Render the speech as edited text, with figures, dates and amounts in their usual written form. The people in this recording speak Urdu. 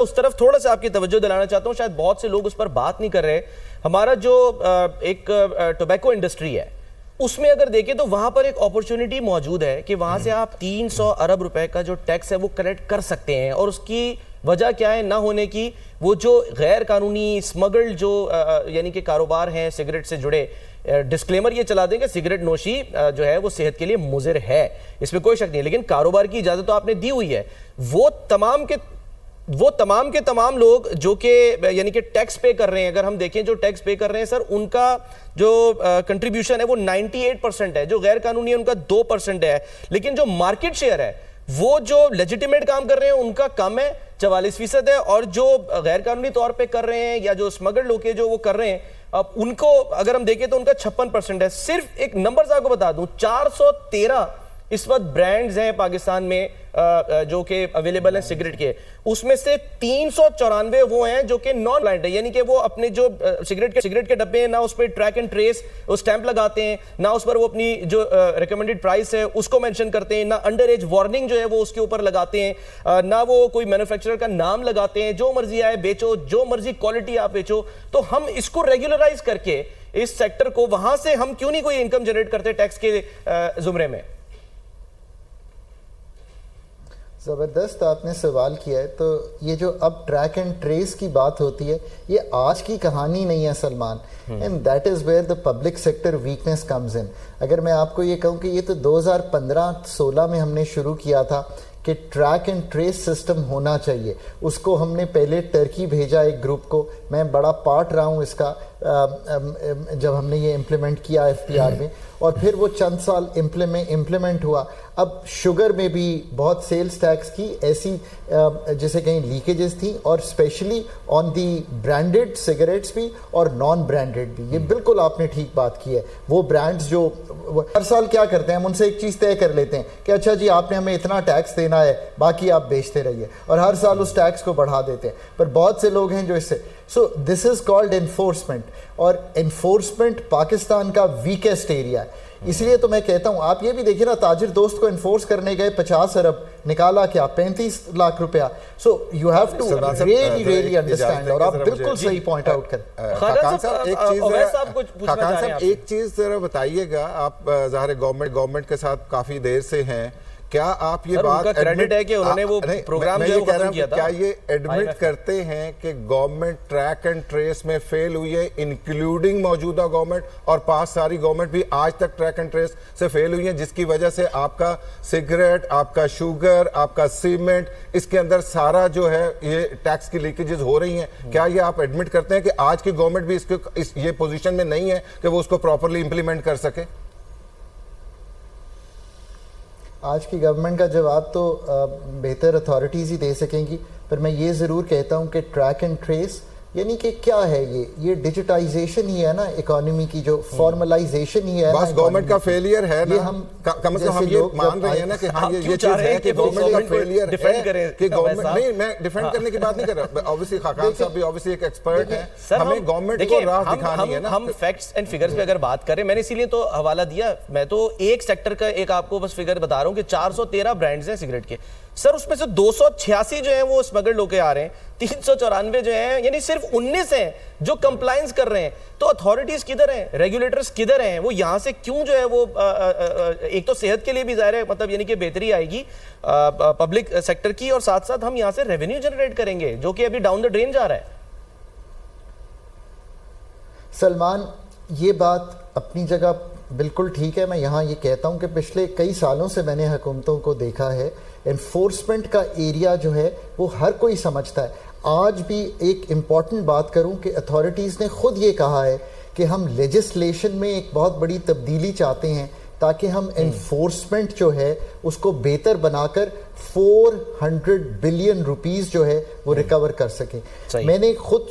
اس طرف تھوڑا سا آپ کی توجہ دلانا چاہتا ہوں، شاید بہت سے لوگ اس پر بات نہیں کر رہے. ہمارا جو ایک ٹوبیکو انڈسٹری ہے اس میں اگر دیکھیں تو وہاں پر ایک اپورچونٹی موجود ہے کہ وہاں سے آپ 300 ارب روپے کا جو ٹیکس ہے وہ کلیکٹ کر سکتے ہیں. اور اس کی وجہ کیا ہے نہ ہونے کی؟ وہ جو غیر قانونی اسمگلڈ جو یعنی کہ کاروبار ہیں سگریٹ سے جڑے، ڈسکلیمر یہ چلا دیں کہ سگریٹ نوشی جو ہے وہ صحت کے لیے مضر ہے، اس میں کوئی شک نہیں، لیکن کاروبار کی اجازت تو آپ نے دی ہوئی ہے. وہ تمام کے تمام لوگ جو کہ یعنی کہ ٹیکس پے کر رہے ہیں، اگر ہم دیکھیں جو ٹیکس پے کر رہے ہیں سر، ان کا جو کنٹریبیوشن ہے وہ 98% ہے، جو غیر قانونی ہے ان کا 2% ہے. لیکن جو مارکیٹ شیئر ہے وہ جو لیجیٹیمیٹ کام کر رہے ہیں ان کا کم ہے، 44% ہے، اور جو غیر قانونی طور پہ کر رہے ہیں یا جو اسمگلڈ لوگ جو وہ کر رہے ہیں ان کو اگر ہم دیکھیں تو ان کا 56% ہے. صرف ایک نمبرز آپ کو بتا دوں، 413 اس وقت برانڈز ہیں پاکستان میں جو کہ اویلیبل ہیں سگریٹ کے، اس میں سے 394 وہ ہیں جو کہ نان لائنڈ ہیں، یعنی کہ وہ اپنے جو سگریٹ کے ڈبے ہیں نہ اس پہ ٹریک اینڈ ٹریس اسٹیمپ لگاتے ہیں، نہ اس پر وہ اپنی جو ریکمنڈڈ پرائس ہے اس کو مینشن کرتے ہیں، نہ انڈر ایج وارننگ جو ہے وہ اس کے اوپر لگاتے ہیں، نہ وہ کوئی مینوفیکچرر کا نام لگاتے ہیں. جو مرضی آئے بیچو، جو مرضی کوالٹی آپ بیچو. تو ہم اس کو ریگولرائز کر کے اس سیکٹر کو وہاں سے ہم کیوں نہیں کوئی انکم جنریٹ کرتے ٹیکس کے زمرے میں؟ زبردست آپ نے سوال کیا ہے. تو یہ جو اب ٹریک اینڈ ٹریس کی بات ہوتی ہے یہ آج کی کہانی نہیں ہے Salman, and that is where the public sector weakness comes in. اگر میں آپ کو یہ کہوں کہ یہ تو 2015-16 میں ہم نے شروع کیا تھا کہ ٹریک اینڈ ٹریس سسٹم ہونا چاہیے. اس کو ہم نے پہلے ٹرکی بھیجا ایک گروپ کو، میں بڑا پارٹ رہا ہوں اس کا جب ہم نے یہ امپلیمنٹ کیا FPR میں، اور پھر وہ چند سال امپلیمنٹ ہوا. اب شوگر میں بھی بہت سیلز ٹیکس کی ایسی جیسے کہیں لیکیجز تھیں، اور specially on the branded cigarettes بھی اور نان برانڈڈ بھی. یہ بالکل آپ نے ٹھیک بات کی ہے. وہ برانڈز جو ہر سال کیا کرتے ہیں، ہم ان سے ایک چیز طے کر لیتے ہیں کہ اچھا جی آپ نے ہمیں اتنا ٹیکس دینا ہے، باقی آپ بیچتے رہیے، اور ہر سال اس ٹیکس کو بڑھا دیتے ہیں. پر بہت سے لوگ ہیں جو اس سے سو دس از کالڈ انفورسمنٹ، اور انفورسمنٹ پاکستان کا ویکسٹ ایریا ہے. اس لیے تو میں کہتا ہوں آپ یہ بھی دیکھیں نا، تاجر دوست کو انفورس کرنے گئے 50 ارب، نکالا کیا 35 لاکھ روپیہ. So you have to really understand, اور آپ بالکل صحیح پوائنٹ آؤٹ کریں. خاقان صاحب ایک چیز ذرا بتائیے گا، آپ ظاہر گورنمنٹ کے ساتھ کافی دیر سے ہیں، کیا آپ یہ بات کریڈٹ ہے کہ انہوں نے وہ پروگرام جو ختم کیا تھا، کیا یہ ایڈمٹ کرتے ہیں کہ گورنمنٹ ٹریک اینڈ ٹریس میں فیل ہوئی ہے، انکلوڈنگ موجودہ گورنمنٹ اور پاس ساری گورنمنٹ بھی آج تک ٹریک اینڈ ٹریس سے فیل ہوئی ہیں، جس کی وجہ سے آپ کا سگریٹ، آپ کا شوگر، آپ کا سیمنٹ، اس کے اندر سارا جو ہے یہ ٹیکس کی لیکیجز ہو رہی ہیں؟ کیا یہ آپ ایڈمٹ کرتے ہیں کہ آج کی گورنمنٹ بھی یہ پوزیشن میں نہیں ہے کہ وہ اس کو پراپرلی امپلیمنٹ کر سکے؟ آج کی گورنمنٹ کا جواب تو بہتر اتھارٹیز ہی دے سکیں گی، پر میں یہ ضرور کہتا ہوں کہ ٹریک اینڈ ٹریس یعنی کہ کیا ہے یہ ڈیجیٹائزیشن ہی ہے نا اکانومی کی، جو فارملائزیشن ہی ہے. بس گورنمنٹ کا فیلئر ہے نا، کم از کم ہم یہ مان رہے ہیں نا کہ ہاں یہ چیز ہے کہ گورنمنٹ کا فیلئر ہے کہ گورنمنٹ نہیں، میں ڈیفینڈ کرنے کی بات نہیں کر رہا. obviously خاقان صاحب بھی obviously ایک ایکسپرٹ ہیں، ہمیں گورنمنٹ کو راہ دکھانی ہے نا. ہم فیکٹس اینڈ فگرز پہ اگر بات کریں، میں نے اسی لیے تو حوالہ دیا، میں تو ایک سیکٹر کا ایک آپ کو بس فگر بتا رہا ہوں کہ 413 برانڈز ہیں سگریٹ کے سر، اس میں سے 286 جو ہیں وہ اسمگلڈ ہو کے آ رہے ہیں، 394 جو ہیں، یعنی صرف 19 ہیں جو کمپلائنس کر رہے ہیں. تو اتھارٹیز کدھر ہیں، ریگولیٹرز کدھر ہیں؟ وہ یہاں سے کیوں جو ہے وہ ایک تو صحت کے لیے بھی ظاہر ہے مطلب یعنی کہ بہتری آئے گی پبلک سیکٹر کی، اور ساتھ ساتھ ہم یہاں سے ریونیو جنریٹ کریں گے جو کہ ابھی ڈاؤن دا ڈرین جا رہا ہے. سلمان یہ بات اپنی جگہ بالکل ٹھیک ہے. میں یہاں یہ کہتا ہوں کہ پچھلے کئی سالوں سے میں نے حکومتوں کو دیکھا ہے، انفورسمنٹ کا ایریا جو ہے وہ ہر کوئی سمجھتا ہے. آج بھی ایک امپورٹنٹ بات کروں کہ اتھارٹیز نے خود یہ کہا ہے کہ ہم لیجسلیشن میں ایک بہت بڑی تبدیلی چاہتے ہیں تاکہ ہم انفورسمنٹ جو ہے اس کو بہتر بنا کر 400 بلین روپیز جو ہے وہ ریکور کر سکیں. میں نے خود